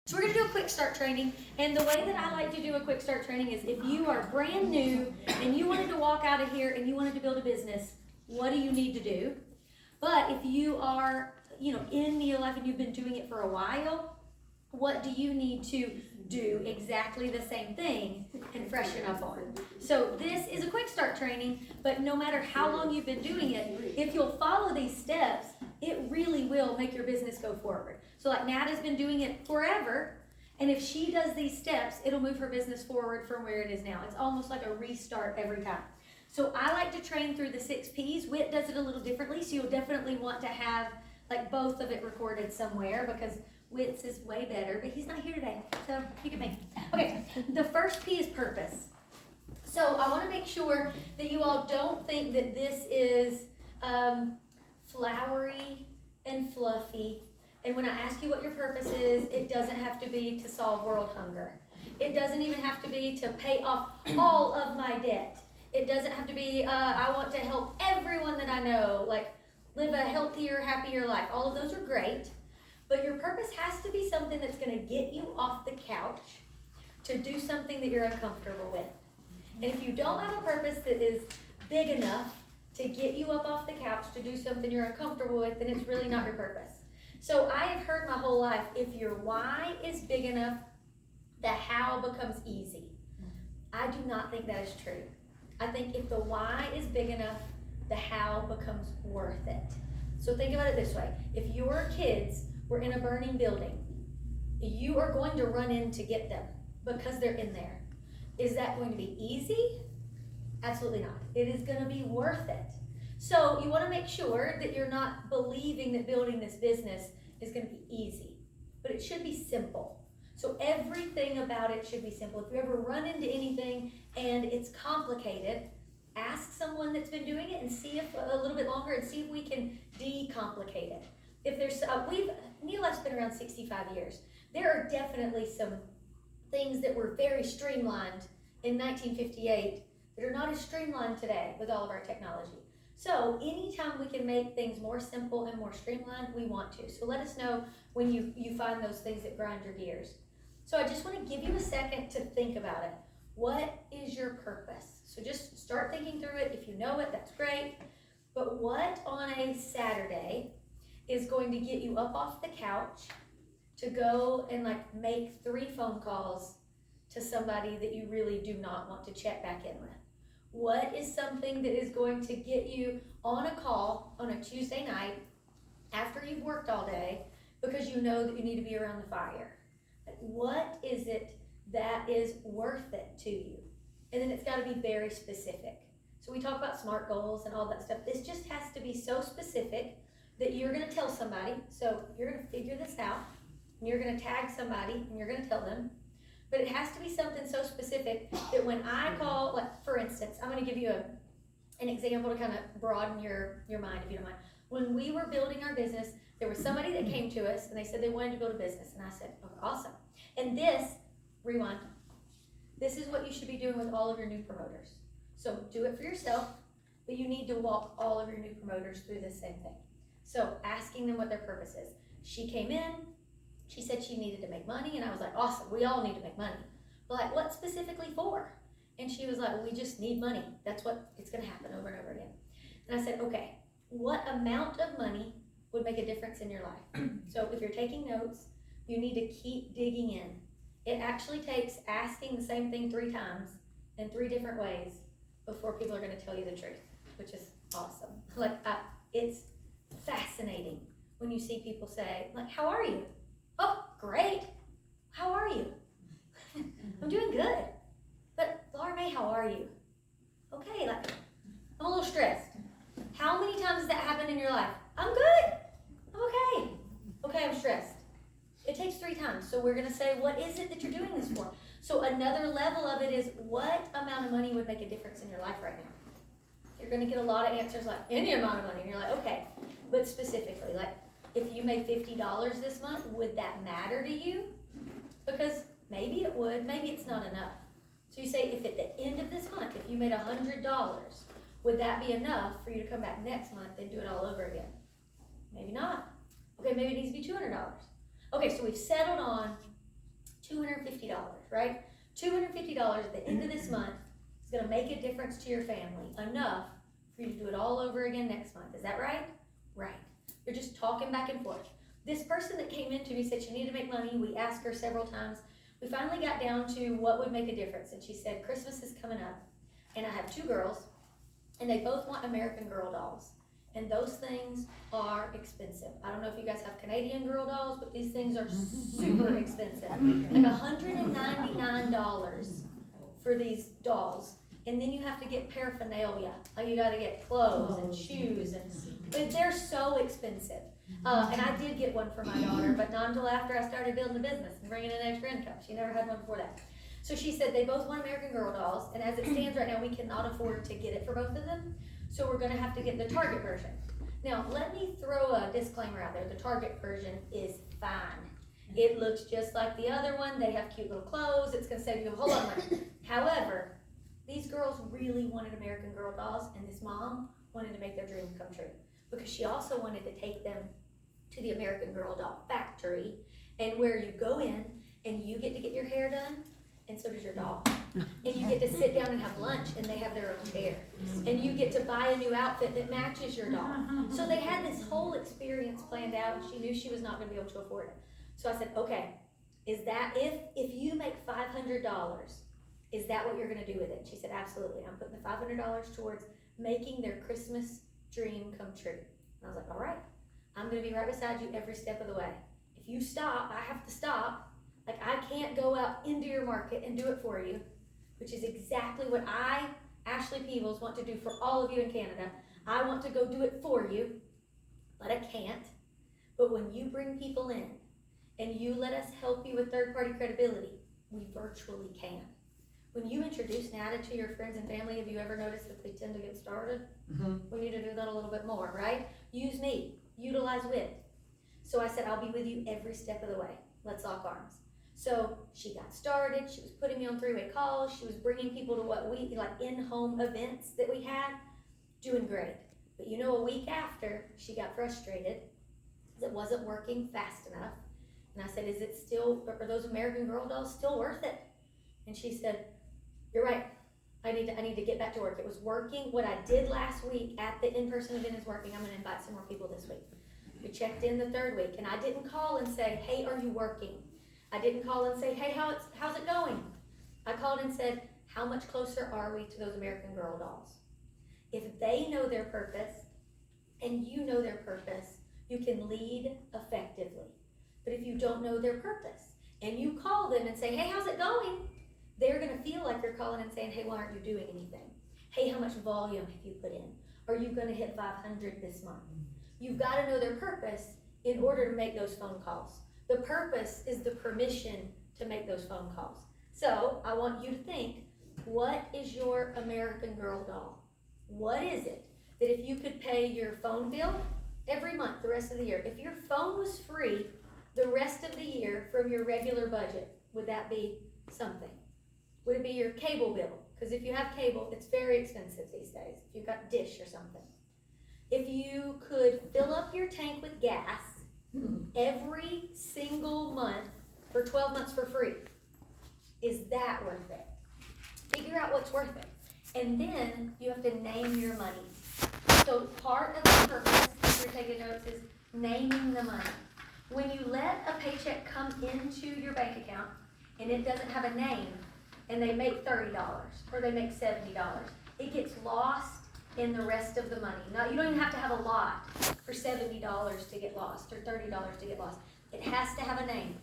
So we're going to do a quick start training, and the way that I like to do a quick start training is if you are brand new and you wanted to walk out of here and you wanted to build a business, what do you need to do? But if you are, in Neo-Life and you've been doing it for a while, what do you need to do exactly the same thing and freshen up on? So this is a quick start training, but no matter how long you've been doing it, if you'll follow these steps, it really will make your business go forward. So like Nat has been doing it forever, and if she does these steps, it'll move her business forward from where it is now. It's almost like a restart every time. So I like to train through the 6 Ps. Whit does it a little differently, so you'll definitely want to have like both of it recorded somewhere because Whit's is way better, but he's not here today, so you can make it. Okay, the first P is purpose. So I want to make sure that you all don't think that this is flowery and fluffy. And when I ask you what your purpose is, it doesn't have to be to solve world hunger. It doesn't even have to be to pay off all of my debt. It doesn't have to be, I want to help everyone that I know, like live a healthier, happier life. All of those are great. But your purpose has to be something that's going to get you off the couch to do something that you're uncomfortable with. And if you don't have a purpose that is big enough to get you up off the couch to do something you're uncomfortable with, then it's really not your purpose. So I have heard my whole life, if your why is big enough, the how becomes easy. I do not think that is true. I think if the why is big enough, the how becomes worth it. So think about it this way. If your kids were in a burning building, you are going to run in to get them because they're in there. Is that going to be easy? Absolutely not. It is going to be worth it. So you want to make sure that you're not believing that building this business is going to be easy, but it should be simple. So everything about it should be simple. If you ever run into anything and it's complicated, ask someone that's been doing it and see if a little bit longer and see if we can decomplicate it. If there's, Neo-Life's been around 65 years. There are definitely some things that were very streamlined in 1958 that are not as streamlined today with all of our technology. So anytime we can make things more simple and more streamlined, we want to. So let us know when you find those things that grind your gears. So I just want to give you a second to think about it. What is your purpose? So just start thinking through it. If you know it, that's great. But what on a Saturday is going to get you up off the couch to go and like make 3 phone calls to somebody that you really do not want to check back in with? What is something that is going to get you on a call on a Tuesday night after you've worked all day because you know that you need to be around the fire? What is it that is worth it to you? And then it's got to be very specific. So we talk about SMART goals and all that stuff. This just has to be so specific that you're going to tell somebody. So you're going to figure this out, and you're going to tag somebody, and you're going to tell them. But it has to be something so specific that when I call, like for instance, I'm going to give you an example to kind of broaden your mind, if you don't mind. When we were building our business, there was somebody that came to us and they said they wanted to build a business. And I said, okay, awesome. And rewind, this is what you should be doing with all of your new promoters. So do it for yourself, but you need to walk all of your new promoters through the same thing. So asking them what their purpose is. She came in, she said she needed to make money, and I was like, awesome, we all need to make money. But like, what specifically for? And she was like, well, we just need money. That's what, it's gonna happen over and over again. And I said, okay, what amount of money would make a difference in your life? So if you're taking notes, you need to keep digging in. It actually takes asking the same thing 3 times in 3 different ways before people are gonna tell you the truth, which is awesome. Like, it's fascinating when you see people say, like, how are you? Oh, great. How are you? I'm doing good. But Laura Mae, how are you? Okay, like, I'm a little stressed. How many times has that happened in your life? I'm good. I'm okay. Okay, I'm stressed. It takes 3 times. So we're gonna say, what is it that you're doing this for? So another level of it is, what amount of money would make a difference in your life right now? You're gonna get a lot of answers like, any amount of money. And you're like, okay, but specifically, like, if you made $50 this month, would that matter to you? Because maybe it would, maybe it's not enough. So you say, if at the end of this month, if you made $100, would that be enough for you to come back next month and do it all over again? Maybe not. Okay, maybe it needs to be $200. Okay, so we've settled on right? $250 at the end of this month is gonna make a difference to your family, enough for you to do it all over again next month. Is that right? Right. You're just talking back and forth. This person that came in to me said she needed to make money. We asked her several times. We finally got down to what would make a difference. And she said, Christmas is coming up, and I have 2 girls, and they both want American Girl dolls. And those things are expensive. I don't know if you guys have Canadian Girl dolls, but these things are super expensive. Like $199 for these dolls. And then you have to get paraphernalia. Like you gotta get clothes and shoes, but they're so expensive. And I did get one for my daughter, but not until after I started building a business and bringing in extra income. She never had one before that. So she said they both want American Girl dolls, and as it stands right now, we cannot afford to get it for both of them. So we're gonna have to get the Target version. Now, let me throw a disclaimer out there. The Target version is fine. It looks just like the other one. They have cute little clothes. It's gonna save you a whole lot of money. However, these girls really wanted American Girl dolls, and this mom wanted to make their dream come true, because she also wanted to take them to the American Girl doll factory, and where you go in and you get to get your hair done, and so does your doll. And you get to sit down and have lunch, and they have their own chair. And you get to buy a new outfit that matches your doll. So they had this whole experience planned out, and she knew she was not gonna be able to afford it. So I said, okay, is that, if you make $500, is that what you're gonna do with it? She said, absolutely. I'm putting the $500 towards making their Christmas dream come true. And I was like, all right, I'm gonna be right beside you every step of the way. If you stop, I have to stop. Like, I can't go out into your market and do it for you, which is exactly what I, Ashley Peebles, want to do for all of you in Canada. I want to go do it for you, but I can't. But when you bring people in and you let us help you with third-party credibility, we virtually can. When you introduce NADA to your friends and family, have you ever noticed that they tend to get started? Mm-hmm. We need to do that a little bit more, right? Use me, utilize WIT. So I said, I'll be with you every step of the way. Let's lock arms. So she got started. She was putting me on 3-way calls. She was bringing people to what we, like in-home events that we had, doing great. But you know, a week after, she got frustrated because it wasn't working fast enough. And I said, is it still, are those American Girl dolls still worth it? And she said, you're right. I need to get back to work. It was working. What I did last week at the in-person event is working. I'm going to invite some more people this week. We checked in the 3rd week, and I didn't call and say, hey, are you working? I didn't call and say, hey, how's it going? I called and said, how much closer are we to those American Girl dolls? If they know their purpose and you know their purpose, you can lead effectively. But if you don't know their purpose and you call them and say, hey, how's it going? They're gonna feel like you're calling and saying, hey, why aren't you doing anything? Hey, how much volume have you put in? Are you gonna hit 500 this month? You've gotta know their purpose in order to make those phone calls. The purpose is the permission to make those phone calls. So I want you to think, what is your American Girl doll? What is it that if you could pay your phone bill every month, the rest of the year, if your phone was free the rest of the year from your regular budget, would that be something? Would it be your cable bill? Because if you have cable, it's very expensive these days. If you've got Dish or something. If you could fill up your tank with gas every single month for 12 months for free, is that worth it? Figure out what's worth it. And then you have to name your money. So part of the purpose, if you're taking notes, is naming the money. When you let a paycheck come into your bank account and it doesn't have a name, and they make $30 or they make $70, it gets lost in the rest of the money. Now, you don't even have to have a lot for $70 to get lost or $30 to get lost. It has to have a name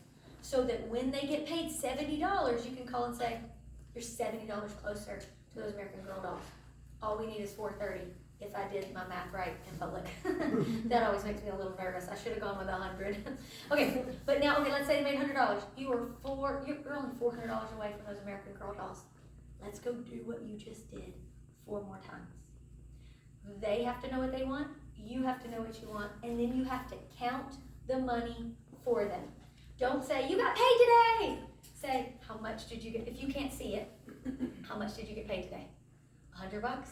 so that when they get paid $70, you can call and say, you're $70 closer to those American Girl dolls. All we need is $430 if I did my math right in public. That always makes me a little nervous. I should have gone with 100. Okay, but now, let's say they made $100. You're only $400 away from those American Girl dolls. Let's go do what you just did 4 more times. They have to know what they want, you have to know what you want, and then you have to count the money for them. Don't say, you got paid today! Say, how much did you get? If you can't see it, how much did you get paid today? $100?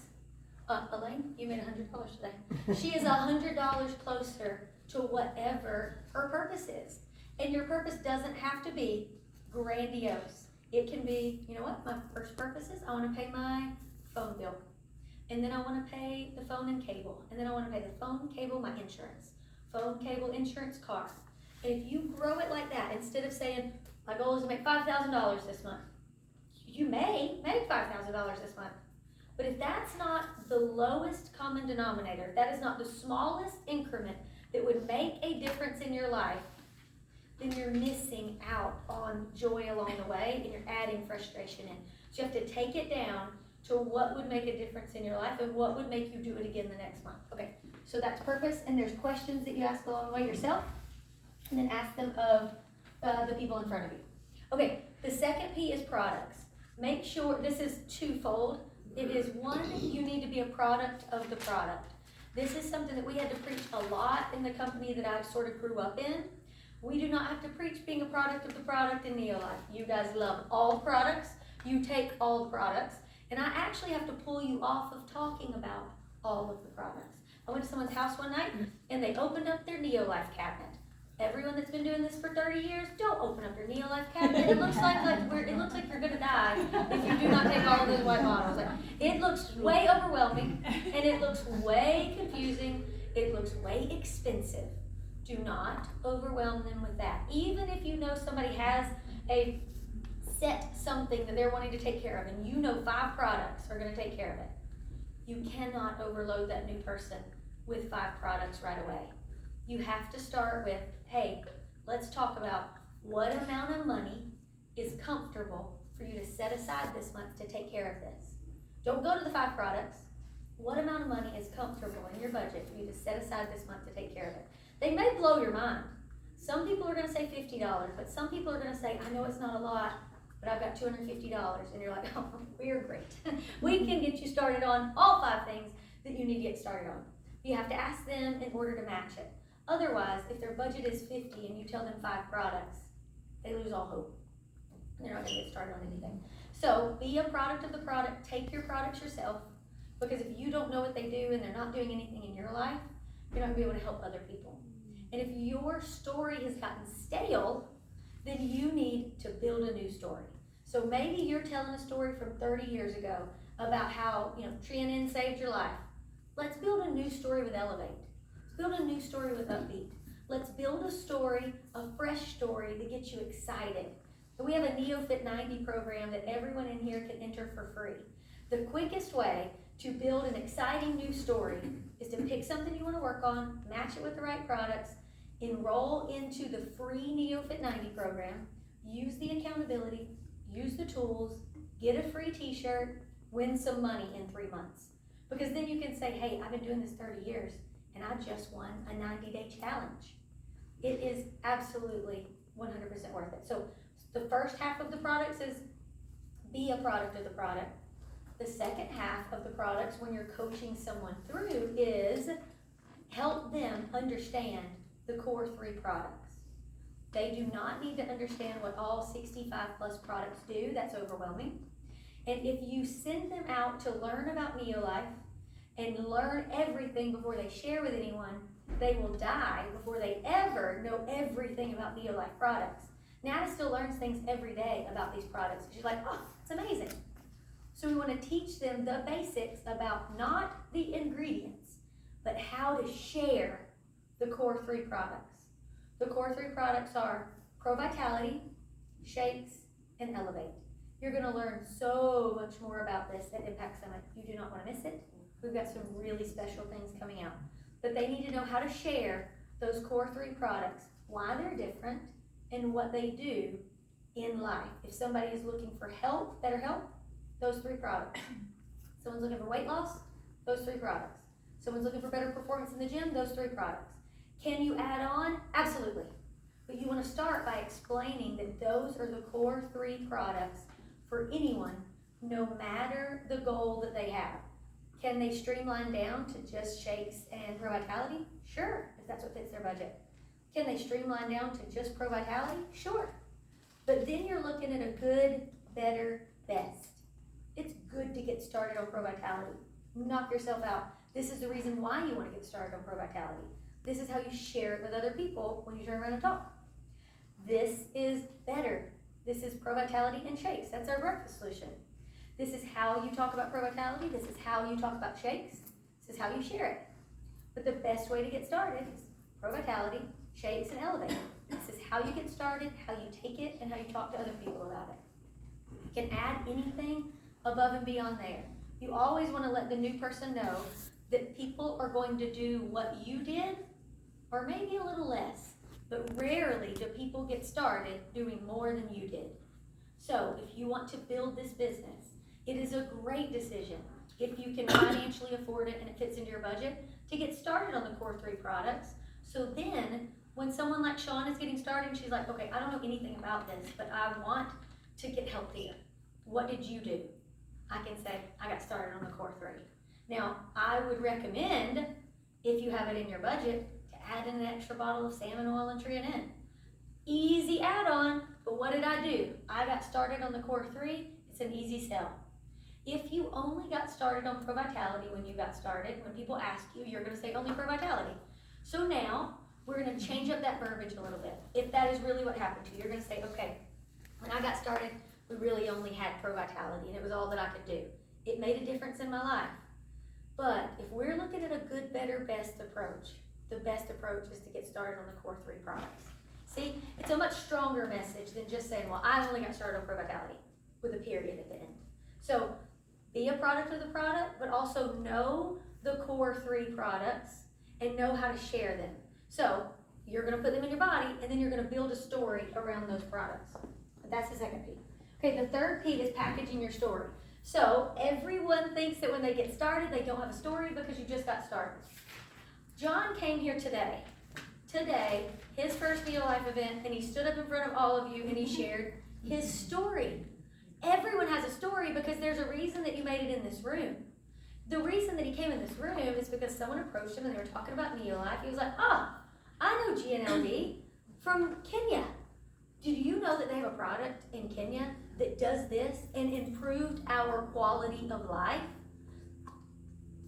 Elaine, you made $100 today. She is $100 closer to whatever her purpose is. And your purpose doesn't have to be grandiose. It can be, you know what, my first purpose is I want to pay my phone bill. And then I want to pay the phone and cable. And then I want to pay the phone, cable, my insurance. Phone, cable, insurance, car. And if you grow it like that, instead of saying, my goal is to make $5,000 this month, you may make $5,000 this month. But if that's not the lowest common denominator, if that is not the smallest increment that would make a difference in your life, then you're missing out on joy along the way and you're adding frustration in. So you have to take it down to what would make a difference in your life and what would make you do it again the next month. Okay, so that's purpose, and there's questions that you ask along the way yourself, and then ask them of the people in front of you. Okay, the second P is products. Make sure, this is twofold. It is one, you need to be a product of the product. This is something that we had to preach a lot in the company that I sort of grew up in. We do not have to preach being a product of the product in Neolife. You guys love all products. You take all the products. And I actually have to pull you off of talking about all of the products. I went to someone's house one night and they opened up their Neolife cabinet. Everyone that's been doing this for 30 years, don't open up your Neolife cabinet. It looks like you're gonna die if you do not take all of those white bottles. Like, it looks way overwhelming and it looks way confusing. It looks way expensive. Do not overwhelm them with that. Even if you know somebody has a set something that they're wanting to take care of and you know 5 products are gonna take care of it, you cannot overload that new person with 5 products right away. You have to start with, hey, let's talk about what amount of money is comfortable for you to set aside this month to take care of this. Don't go to the 5 products. What amount of money is comfortable in your budget for you to set aside this month to take care of it? They may blow your mind. Some people are going to say $50, but some people are going to say, I know it's not a lot, but I've got $250. And you're like, oh, we're great. We can get you started on all 5 things that you need to get started on. You have to ask them in order to match it. Otherwise, if their budget is $50 and you tell them 5 products, they lose all hope. They're not going to get started on anything. So be a product of the product. Take your products yourself, because if you don't know what they do and they're not doing anything in your life, you're not going to be able to help other people. And if your story has gotten stale, then you need to build a new story. So maybe you're telling a story from 30 years ago about how, Trianon saved your life. Let's build a new story with Elevate. Build a new story with Upbeat. Let's build a story, a fresh story that gets you excited. And we have a NeoFit 90 program that everyone in here can enter for free. The quickest way to build an exciting new story is to pick something you want to work on, match it with the right products, enroll into the free NeoFit 90 program, use the accountability, use the tools, get a free t-shirt, win some money in 3 months. Because then you can say, hey, I've been doing this 30 years. And I just won a 90-day challenge. It is absolutely 100% worth it. So the first half of the products is be a product of the product. The second half of the products, when you're coaching someone through, is help them understand the core 3 products. They do not need to understand what all 65 plus products do. That's overwhelming. And if you send them out to learn about Neolife, and learn everything before they share with anyone, they will die before they ever know everything about Neolife products. Nada still learns things every day about these products. She's like, oh, it's amazing. So we want to teach them the basics about not the ingredients, but how to share the core 3 products. The core 3 products are Pro Vitality, Shakes, and Elevate. You're going to learn so much more about this at Impact Summit. You do not want to miss it. We've got some really special things coming out. But they need to know how to share those core 3 products, why they're different, and what they do in life. If somebody is looking for help, better help, those 3 products. Someone's looking for weight loss, those 3 products. Someone's looking for better performance in the gym, those 3 products. Can you add on? Absolutely. But you want to start by explaining that those are the core 3 products for anyone, no matter the goal that they have. Can they streamline down to just Shakes and Pro Vitality? Sure, if that's what fits their budget. Can they streamline down to just Pro Vitality? Sure. But then you're looking at a good, better, best. It's good to get started on Pro Vitality. Knock yourself out. This is the reason why you want to get started on Pro Vitality. This is how you share it with other people when you turn around and talk. This is better. This is Pro Vitality and shakes. That's our breakfast solution. This is how you talk about Pro Vitality. This is how you talk about shakes. This is how you share it. But the best way to get started is Pro Vitality, shakes, and elevate. This is how you get started, how you take it, and how you talk to other people about it. You can add anything above and beyond there. You always want to let the new person know that people are going to do what you did, or maybe a little less. But rarely do people get started doing more than you did. So if you want to build this business, it is a great decision, if you can financially afford it and it fits into your budget, to get started on the core 3 products. So then, when someone like Shawn is getting started and she's like, okay, I don't know anything about this, but I want to get healthier. What did you do? I can say, I got started on the core 3. Now, I would recommend, if you have it in your budget, to add in an extra bottle of salmon oil and Trianin. Easy add-on, but what did I do? I got started on the core 3. It's an easy sell. If you only got started on Pro Vitality when you got started, when people ask you, you're going to say only Pro Vitality. So now, we're going to change up that verbiage a little bit. If that is really what happened to you, you're going to say, okay, when I got started, we really only had Pro Vitality, and it was all that I could do. It made a difference in my life. But if we're looking at a good, better, best approach, the best approach is to get started on the core 3 products. See, it's a much stronger message than just saying, well, I only got started on Pro Vitality, with a period at the end. So, be a product of the product, but also know the core 3 products and know how to share them. So, you're going to put them in your body, and then you're going to build a story around those products. That's the second P. Okay, the third P is packaging your story. So, everyone thinks that when they get started, they don't have a story because you just got started. John came here today, his first Neolife event, and he stood up in front of all of you and he shared his story. Everyone has a story because there's a reason that you made it in this room. The reason that he came in this room is because someone approached him and they were talking about Neolife. He was like, I know GNLD from Kenya. Did you know that they have a product in Kenya that does this and improved our quality of life?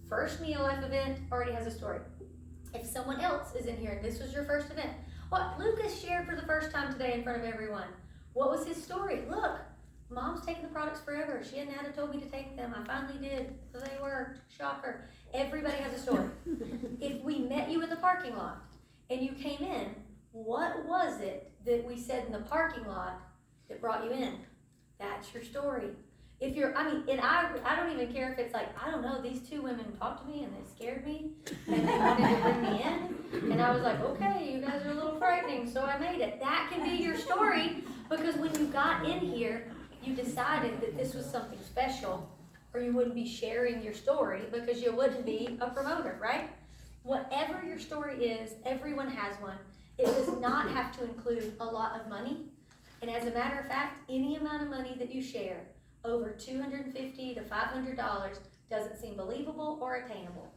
First Neolife event already has a story. If someone else is in here and this was your first event, what Lucas shared for the first time today in front of everyone, what was his story? Look, Mom's taken the products forever. She and Nana told me to take them. I finally did. They worked. Shocker. Everybody has a story. If we met you in the parking lot and you came in, what was it that we said in the parking lot that brought you in? That's your story. If you're, and I don't even care if it's like, I don't know, these 2 women talked to me and they scared me and they wanted to bring me in. And I was like, okay, you guys are a little frightening, so I made it. That can be your story because when you got in here, you decided that this was something special, or you wouldn't be sharing your story because you wouldn't be a promoter, right? Whatever your story is, everyone has one. It does not have to include a lot of money. And as a matter of fact, any amount of money that you share, over $250 to $500, doesn't seem believable or attainable.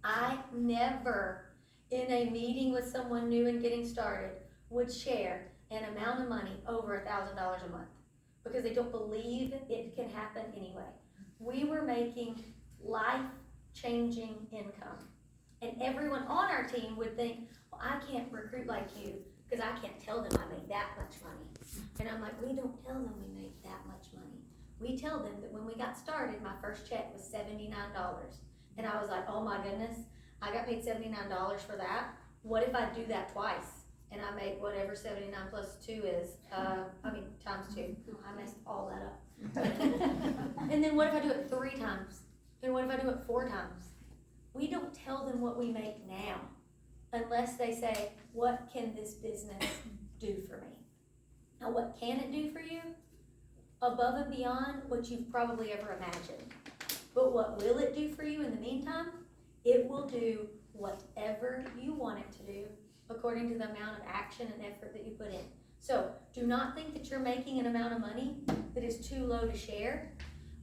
I never, in a meeting with someone new and getting started, would share an amount of money over $1,000 a month, because they don't believe it can happen anyway. We were making life-changing income. And everyone on our team would think, well, I can't recruit like you because I can't tell them I make that much money. And I'm like, we don't tell them we make that much money. We tell them that when we got started, my first check was $79. And I was like, oh my goodness, I got paid $79 for that. What if I do that twice? And I make whatever 79 plus 2 is, times 2. I messed all that up. And then what if I do it 3 times? And what if I do it 4 times? We don't tell them what we make now unless they say, what can this business do for me? Now, what can it do for you? Above and beyond what you've probably ever imagined. But what will it do for you in the meantime? It will do whatever you want it to do according to the amount of action and effort that you put in. So do not think that you're making an amount of money that is too low to share.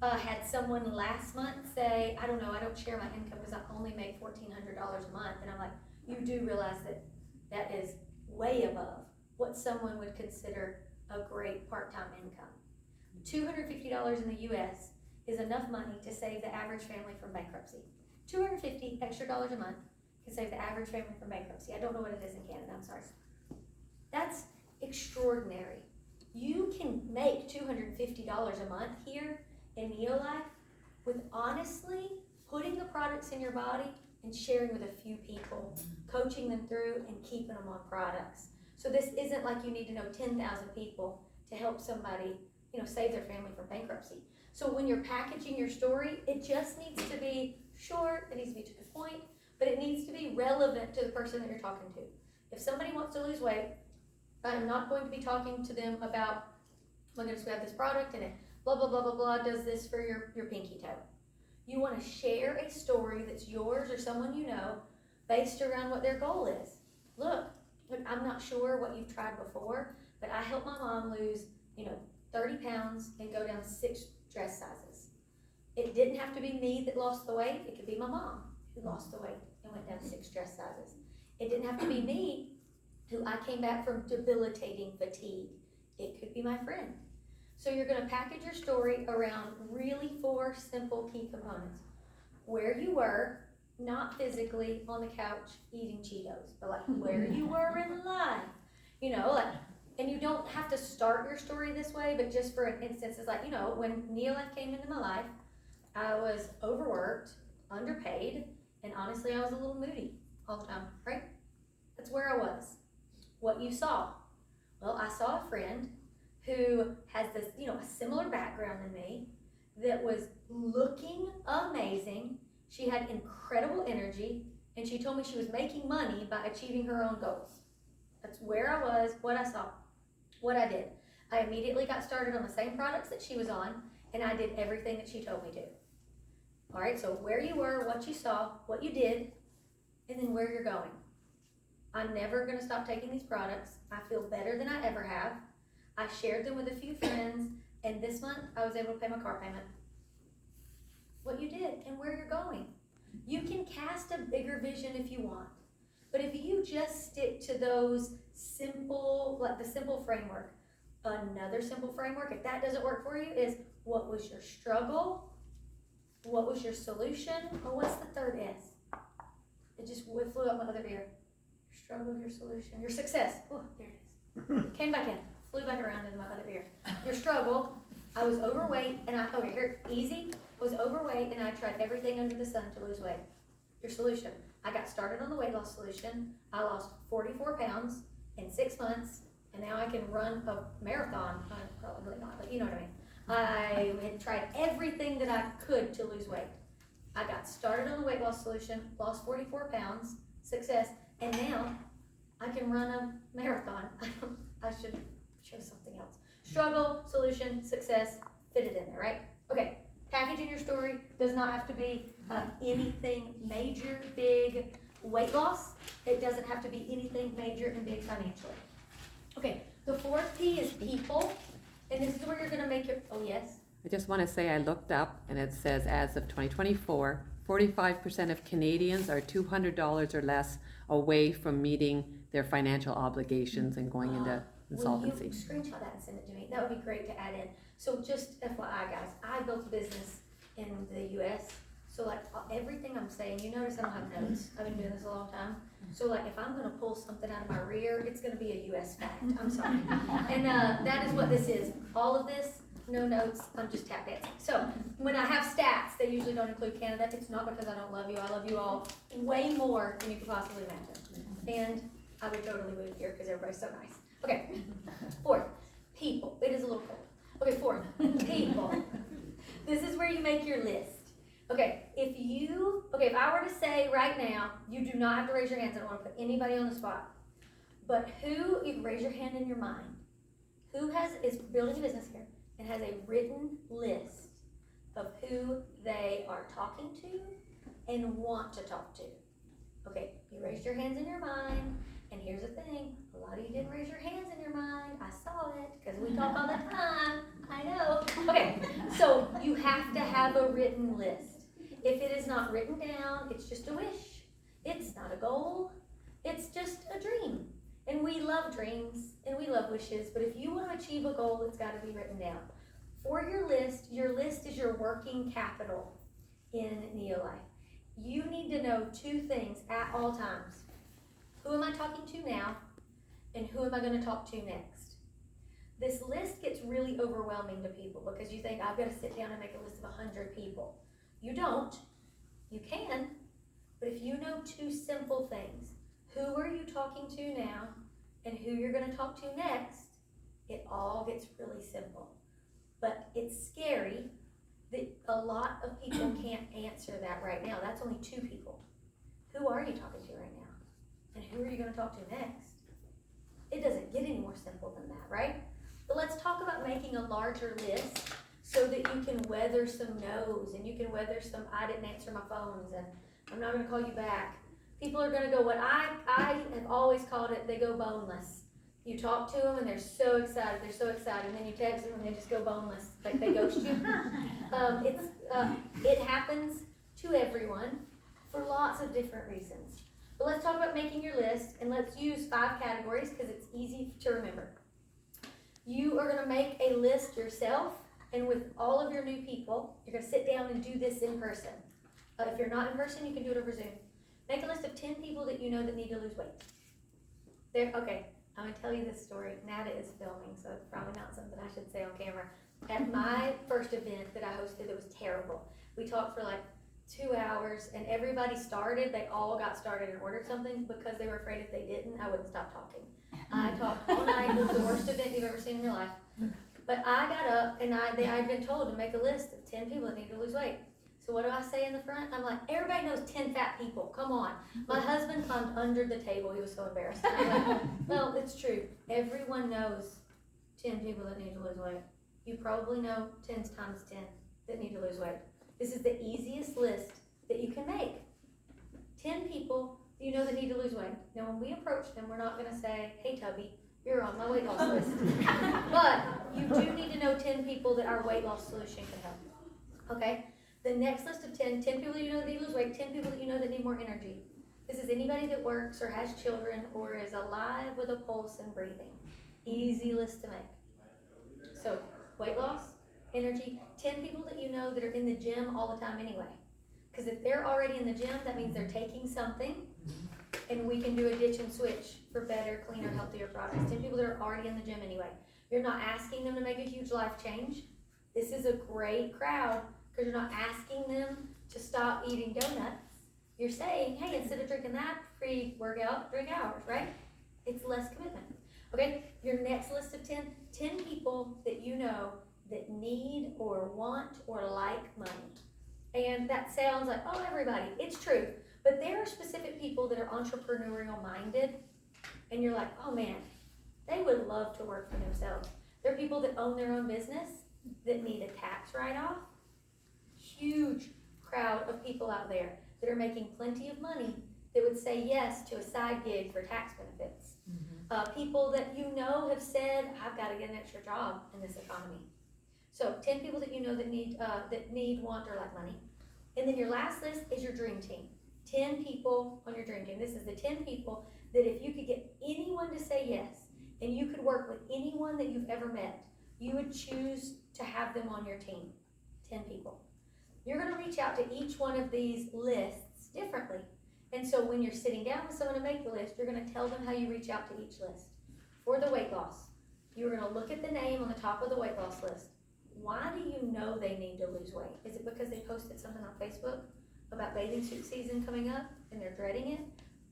Had someone last month say, I don't know, I don't share my income because I only make $1,400 a month. And I'm like, you do realize that that is way above what someone would consider a great part-time income. $250 in the US is enough money to save the average family from bankruptcy. $250 extra dollars a month can save the average family from bankruptcy. I don't know what it is in Canada, I'm sorry. That's extraordinary. You can make $250 a month here in Neolife with honestly putting the products in your body and sharing with a few people, coaching them through and keeping them on products. So this isn't like you need to know 10,000 people to help somebody, save their family from bankruptcy. So when you're packaging your story, it just needs to be short, it needs to be to the point, but it needs to be relevant to the person that you're talking to. If somebody wants to lose weight, I'm not going to be talking to them about, oh my goodness, we have this product and it blah, blah, blah, blah, blah, does this for your pinky toe. You want to share a story that's yours or someone you know based around what their goal is. Look, I'm not sure what you've tried before, but I helped my mom lose, 30 pounds and go down 6 dress sizes. It didn't have to be me that lost the weight. It could be my mom who lost the weight and went down 6 dress sizes. It didn't have to be me who I came back from debilitating fatigue. It could be my friend. So you're going to package your story around really 4 simple key components. Where you were, not physically on the couch eating Cheetos, but like where you were in life. And you don't have to start your story this way, but just for an instance, it's like, when Neolife came into my life, I was overworked, underpaid, and honestly, I was a little moody all the time, right? That's where I was. What you saw? Well, I saw a friend who has this, a similar background than me, that was looking amazing. She had incredible energy, and she told me she was making money by achieving her own goals. That's where I was, what I saw, what I did. I immediately got started on the same products that she was on, and I did everything that she told me to. All right, so where you were, what you saw, what you did, and then where you're going. I'm never going to stop taking these products. I feel better than I ever have. I shared them with a few friends, and this month I was able to pay my car payment. What you did and where you're going. You can cast a bigger vision if you want, but if you just stick to those simple, like the simple framework, another simple framework, if that doesn't work for you, is what was your struggle? What was your solution? Or what's the third S? It just flew out my other ear. Your struggle, your solution, your success. Oh, there it is. Came back in, flew back around in my other ear. Your struggle, I was overweight, and easy. I was overweight, and I tried everything under the sun to lose weight. Your solution, I got started on the weight loss solution. I lost 44 pounds in 6 months, and now I can run a marathon. Probably not, but you know what I mean. I had tried everything that I could to lose weight. I got started on the weight loss solution, lost 44 pounds, success, and now I can run a marathon. I should show something else. Struggle, solution, success, fit it in there, right? Okay, packaging your story does not have to be anything major, big weight loss. It doesn't have to be anything major and big financially. Okay, the 4th P is people. And this is where you're going to make your, oh yes? I just want to say I looked up and it says as of 2024, 45% of Canadians are $200 or less away from meeting their financial obligations and going into insolvency. Will you screenshot that and send it to me? That would be great to add in. So just FYI guys, I built a business in the US. So like everything I'm saying, you notice I don't have notes. I've been doing this a long time. So like if I'm going to pull something out of my rear, it's going to be a US fact. I'm sorry. And that is what this is. All of this, no notes, I'm just tap dancing. So when I have stats, they usually don't include Canada. It's not because I don't love you. I love you all way more than you could possibly imagine. And I would totally move here because everybody's so nice. Okay, 4th, people. It is a little cold. Okay, 4th, people. This is where you make your list. Okay, if I were to say right now, you do not have to raise your hands. I don't want to put anybody on the spot. But you can raise your hand in your mind. Who is building a business here and has a written list of who they are talking to and want to talk to? Okay, you raised your hands in your mind, and here's the thing. A lot of you didn't raise your hands in your mind. I saw it, because we talk all the time. I know. Okay, so you have to have a written list. If it is not written down, it's just a wish. It's not a goal. It's just a dream. And we love dreams, and we love wishes, but if you want to achieve a goal, it's got to be written down. For your list is your working capital in Neolife. You need to know 2 things at all times. Who am I talking to now, and who am I going to talk to next? This list gets really overwhelming to people because you think, I've got to sit down and make a list of 100 people. You don't. You can. But if you know 2 simple things, who are you talking to now and who you're going to talk to next, it all gets really simple. But it's scary that a lot of people can't answer that right now. That's only 2 people. Who are you talking to right now? And who are you going to talk to next? It doesn't get any more simple than that, right? But let's talk about making a larger list so that you can weather some no's and you can weather some I didn't answer my phones and I'm not going to call you back. People are going to go what I have always called it, they go boneless. You talk to them and they're so excited, and then you text them and they just go boneless, like they ghost you. It happens to everyone for lots of different reasons. But let's talk about making your list, and let's use 5 categories because it's easy to remember. You are going to make a list yourself, and with all of your new people, you're going to sit down and do this in person. If you're not in person, you can do it over Zoom. Make a list of 10 people that you know that need to lose weight. Okay, I'm going to tell you this story. Nada is filming, so it's probably not something I should say on camera. At my first event that I hosted, it was terrible. We talked for like 2 hours, and everybody started. They all got started and ordered something because they were afraid if they didn't, I wouldn't stop talking. I talked all night. It was the worst event you've ever seen in your life. But I got up, and I'd been told to make a list of 10 people that need to lose weight. So what do I say in the front? I'm like, everybody knows 10 fat people. Come on. My husband climbed under the table. He was so embarrassed. I'm like, no, it's true. Everyone knows 10 people that need to lose weight. You probably know 10 times 10 that need to lose weight. This is the easiest list that you can make. 10 people you know that need to lose weight. Now, when we approach them, we're not going to say, hey, Tubby, you're on my weight loss list. But you do need to know 10 people that our weight loss solution can help. Okay? The next list of 10 people that you know that need to lose weight, 10 people that you know that need more energy. This is anybody that works or has children or is alive with a pulse and breathing. Easy list to make. So, weight loss, energy, 10 people that you know that are in the gym all the time anyway. Because if they're already in the gym, that means they're taking something, and we can do a ditch and switch for better, cleaner, healthier products. 10 people that are already in the gym anyway. You're not asking them to make a huge life change. This is a great crowd because you're not asking them to stop eating donuts. You're saying, hey, instead of drinking that pre-workout, drink ours, right? It's less commitment. Okay, your next list of 10 people that you know that need or want or like money. And that sounds like, oh, everybody. It's true. But there are specific people that are entrepreneurial minded, and you're like, oh man, they would love to work for themselves. There are people that own their own business that need a tax write-off. Huge crowd of people out there that are making plenty of money that would say yes to a side gig for tax benefits. People that you know have said, I've got to get an extra job in this economy. So 10 people that you know that need, want, or like money. And then your last list is your dream team. 10 people on your dream team. This is the 10 people that if you could get anyone to say yes, and you could work with anyone that you've ever met, you would choose to have them on your team. 10 people. You're going to reach out to each one of these lists differently. And so when you're sitting down with someone to make the list, you're going to tell them how you reach out to each list. For the weight loss, you're going to look at the name on the top of the weight loss list. Why do you know they need to lose weight? Is it because they posted something on Facebook about bathing suit season coming up and they're dreading it?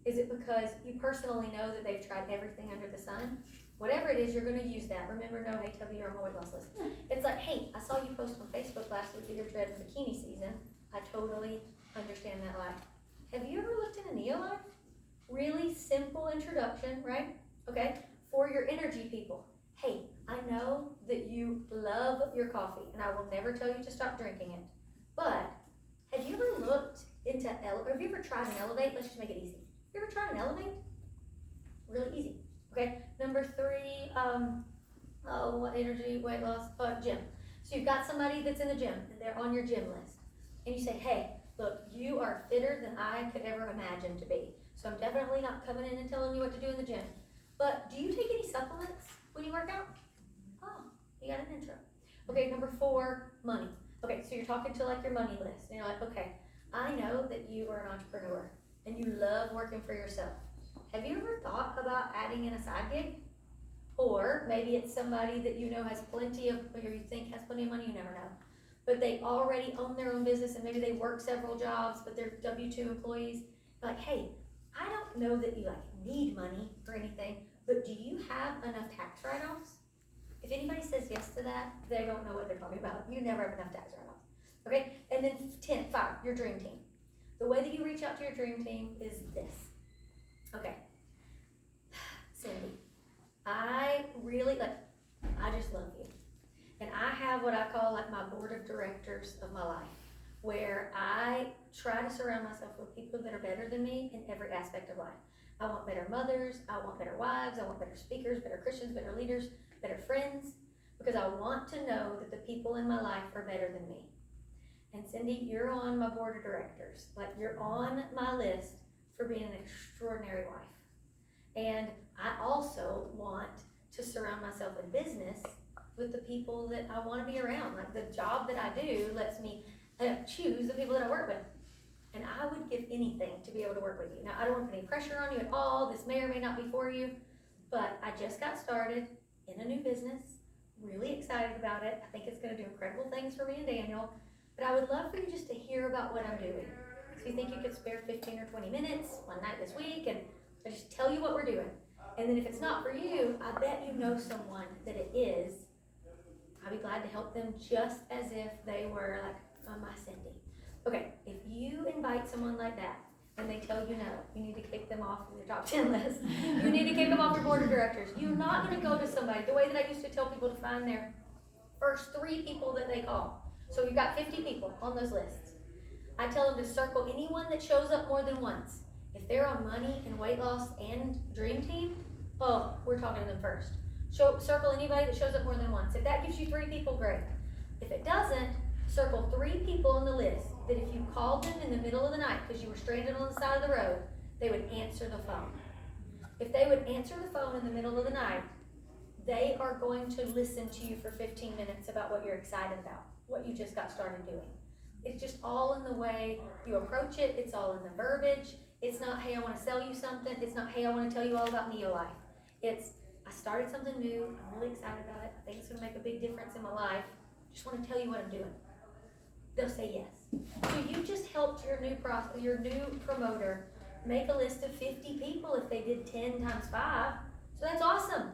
Is it because you personally know that they've tried everything under the sun? Whatever it is, you're going to use that. Remember, no, hey, Tubby, you're on my weight loss list. It's like, hey, I saw you post on Facebook last week that you're dreading bikini season. I totally understand that life. Have you ever looked in a Neolife? Really simple introduction, right? Okay, for your energy people. Hey, I know that you love your coffee, and I will never tell you to stop drinking it. But have you ever looked into have you ever tried an Elevate? Let's just make it easy. You ever tried an Elevate? Really easy. Okay. Number 3, what energy, weight loss, gym. So you've got somebody that's in the gym, and they're on your gym list, and you say, hey, look, you are fitter than I could ever imagine to be. So I'm definitely not coming in and telling you what to do in the gym. But do you take any supplements when you work out? Oh, you got an intro. Okay, number 4, money. Okay, so you're talking to like your money list, and you're like, okay, I know that you are an entrepreneur and you love working for yourself. Have you ever thought about adding in a side gig? Or maybe it's somebody that you know has plenty of, or you think has plenty of money, you never know. But they already own their own business and maybe they work several jobs, but they're W-2 employees. Like, hey, I don't know that you like need money or anything, but do you have enough tax write-offs? If anybody says yes to that, they don't know what they're talking about. You never have enough tax write-offs. Okay, and then 5, your dream team. The way that you reach out to your dream team is this. Okay, Cindy, I really, I just love you. And I have what I call like my board of directors of my life, where I try to surround myself with people that are better than me in every aspect of life. I want better mothers, I want better wives, I want better speakers, better Christians, better leaders, better friends, because I want to know that the people in my life are better than me. And Cindy, you're on my board of directors. Like, you're on my list for being an extraordinary wife. And I also want to surround myself in business with the people that I want to be around. Like, the job that I do lets me choose the people that I work with. And I would give anything to be able to work with you. Now, I don't want to put any pressure on you at all. This may or may not be for you, but I just got started in a new business, really excited about it. I think it's going to do incredible things for me and Daniel, but I would love for you just to hear about what I'm doing. So you think you could spare 15 or 20 minutes one night this week, and I just tell you what we're doing. And then if it's not for you, I bet you know someone that it is. I'd be glad to help them just as if they were like my Cindy. Okay, if you invite someone like that and they tell you no, you need to kick them off of your top 10 list. You need to kick them off your board of directors. You're not going to go to somebody, the way that I used to tell people to find their first 3 people that they call. So you've got 50 people on those lists. I tell them to circle anyone that shows up more than once. If they're on money and weight loss and dream team, oh, we're talking to them first. Circle anybody that shows up more than once. If that gives you 3 people, great. If it doesn't, circle 3 people on the list that if you called them in the middle of the night because you were stranded on the side of the road, they would answer the phone. If they would answer the phone in the middle of the night, they are going to listen to you for 15 minutes about what you're excited about, what you just got started doing. It's just all in the way you approach it. It's all in the verbiage. It's not, hey, I want to sell you something. It's not, hey, I want to tell you all about Neolife. It's, I started something new. I'm really excited about it. I think it's going to make a big difference in my life. Just want to tell you what I'm doing. They'll say yes. So you just helped your new promoter make a list of 50 people if they did 10 times 5. So that's awesome.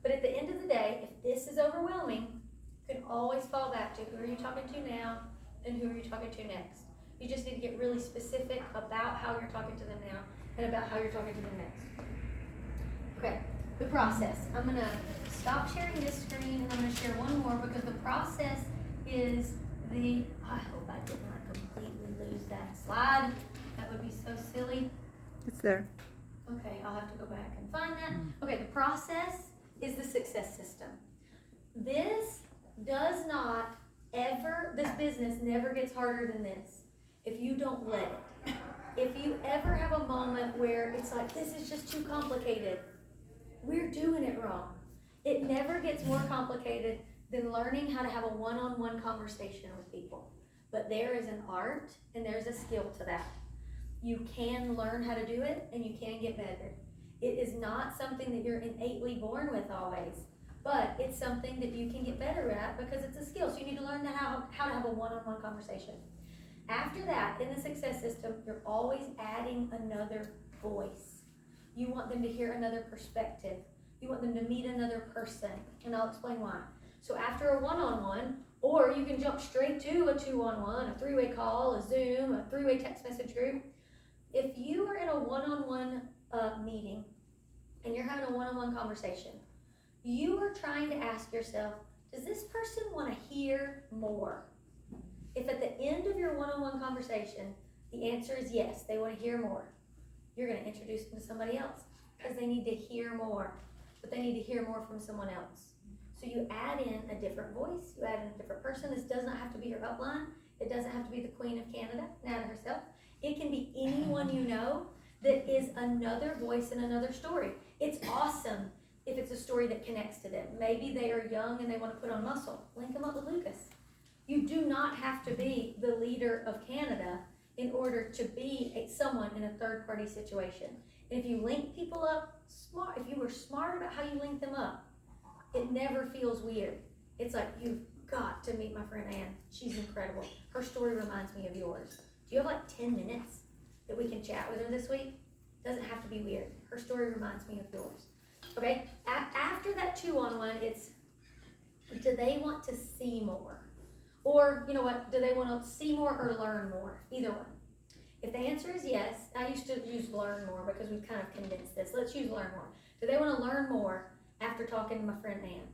But at the end of the day, if this is overwhelming, you can always fall back to who are you talking to now and who are you talking to next. You just need to get really specific about how you're talking to them now and about how you're talking to them next. Okay, the process. I'm going to stop sharing this screen and I'm going to share one more because the process is I hope I did not completely lose that slide. That would be so silly. It's there. Okay, I'll have to go back and find that. Okay, the process is the success system. This business never gets harder than this if you don't let it. If you ever have a moment where it's like, this is just too complicated, we're doing it wrong. It never gets more complicated than learning how to have a one-on-one conversation with people. But there is an art and there's a skill to that. You can learn how to do it and you can get better. It is not something that you're innately born with always, but it's something that you can get better at because it's a skill. So you need to learn how to have a one-on-one conversation. After that, in the success system, you're always adding another voice. You want them to hear another perspective. You want them to meet another person, and I'll explain why. So after a one-on-one, or you can jump straight to a 2-on-1, a 3-way call, a Zoom, a 3-way text message group. If you are in a one-on-one meeting and you're having a one-on-one conversation, you are trying to ask yourself, does this person want to hear more? If at the end of your one-on-one conversation, the answer is yes, they want to hear more, you're going to introduce them to somebody else because they need to hear more, but they need to hear more from someone else. So you add in a different voice, you add in a different person. This does not have to be your upline. It doesn't have to be the Queen of Canada, Nana herself. It can be anyone you know that is another voice in another story. It's awesome if it's a story that connects to them. Maybe they are young and they want to put on muscle. Link them up with Lucas. You do not have to be the leader of Canada in order to be someone in a third-party situation. And if you link people up, if you were smart about how you link them up, it never feels weird. It's like, you've got to meet my friend Ann. She's incredible. Her story reminds me of yours. Do you have like 10 minutes that we can chat with her this week? Doesn't have to be weird. Her story reminds me of yours. Okay? After that 2-on-1, it's, do they want to see more? Or, you know what, do they want to see more or learn more? Either one. If the answer is yes, I used to use learn more because we've kind of condensed this. Let's use learn more. Do they want to learn more after talking to my friend Ann?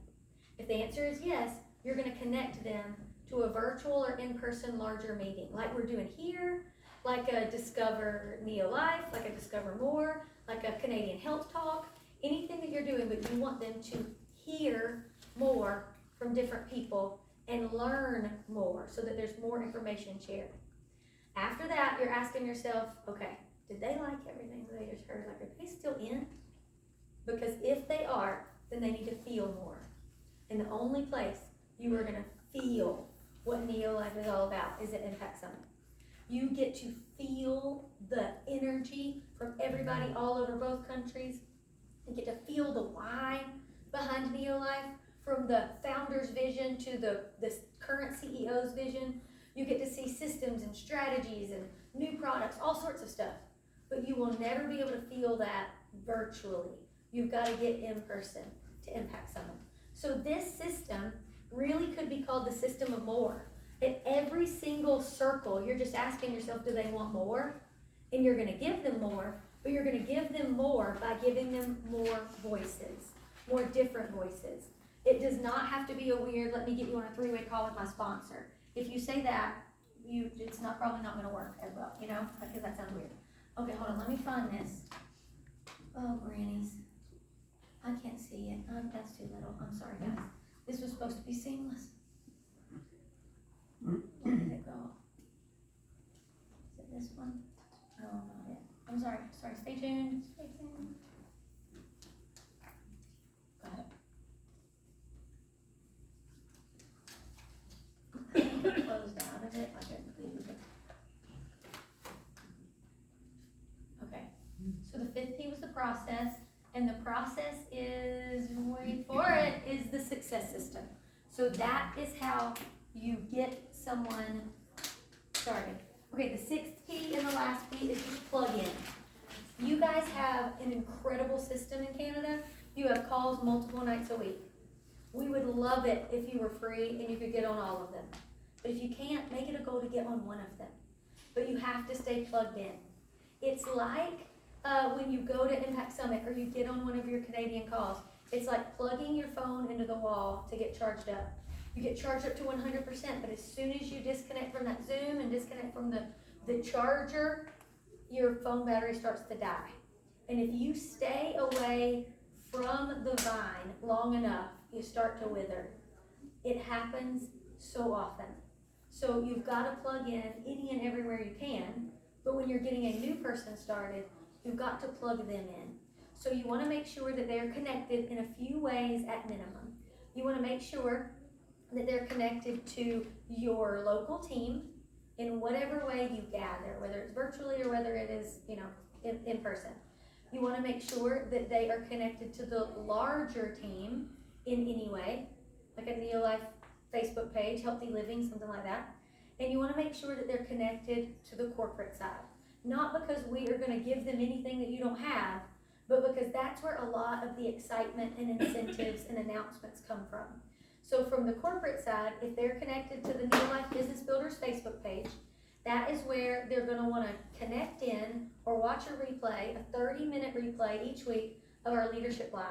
If the answer is yes, you're going to connect them to a virtual or in-person larger meeting, like we're doing here, like a Discover Neo-Life, like a Discover More, like a Canadian Health Talk, anything that you're doing, but you want them to hear more from different people and learn more so that there's more information shared. After that, you're asking yourself, okay, did they like everything that they just heard? Like, are they still in? Because if they are, then they need to feel more. And the only place you are going to feel what Neo-Life is all about is at Impact Summit. You get to feel the energy from everybody all over both countries. You get to feel the why behind Neo-Life, from the founder's vision to the current CEO's vision. You get to see systems and strategies and new products, all sorts of stuff. But you will never be able to feel that virtually. You've got to get in person to Impact Summit. So this system really could be called the system of more. At every single circle, you're just asking yourself, do they want more? And you're going to give them more, but you're going to give them more by giving them more voices, more different voices. It does not have to be a weird, let me get you on a 3-way call with my sponsor. If you say that, it's probably not going to work as well, because that sounds weird. Okay, hold on, let me find this. Oh, grannies. I can't see it. That's too little. I'm sorry, guys. This was supposed to be seamless. Where did it go? Is it this one? No, not it. I'm sorry. Stay tuned. Got it. I think I closed out of it. I didn't leave it. Okay. So the 5th P was the process, and the process is, wait for it, is the success system. So that is how you get someone started. Okay, the 6th P and the last P is just plug in. You guys have an incredible system in Canada. You have calls multiple nights a week. We would love it if you were free and you could get on all of them. But if you can't, make it a goal to get on one of them. But you have to stay plugged in. It's like when you go to Impact Summit or you get on one of your Canadian calls. It's like plugging your phone into the wall to get charged up. You get charged up to 100%, but as soon as you disconnect from that Zoom and disconnect from the charger, your phone battery starts to die. And if you stay away from the vine long enough, you start to wither. It happens so often. So you've got to plug in any and everywhere you can, but when you're getting a new person started, you've got to plug them in. So you want to make sure that they're connected in a few ways at minimum. You want to make sure that they're connected to your local team in whatever way you gather, whether it's virtually or whether it is, in person. You want to make sure that they are connected to the larger team in any way, like a Neo-Life Facebook page, Healthy Living, something like that. And you want to make sure that they're connected to the corporate side. Not because we are going to give them anything that you don't have, but because that's where a lot of the excitement and incentives and announcements come from. So from the corporate side, if they're connected to the Neo-Life Business Builders Facebook page, that is where they're going to want to connect in or watch a replay, a 30-minute replay each week of our Leadership Live.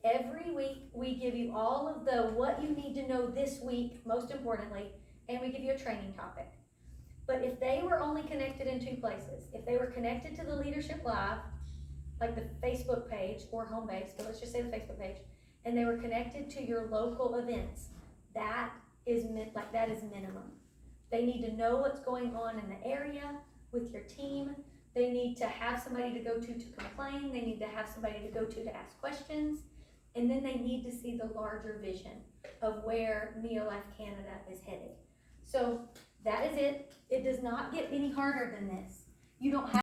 Every week, we give you all of the what you need to know this week, most importantly, and we give you a training topic. But if they were only connected in 2 places, if they were connected to the Leadership Live, like the Facebook page or home base, but let's just say the Facebook page, and they were connected to your local events, that is minimum. They need to know what's going on in the area with your team. They need to have somebody to go to complain. They need to have somebody to go to ask questions. And then they need to see the larger vision of where Neo-Life Canada is headed. So that is it. It does not get any harder than this. You don't have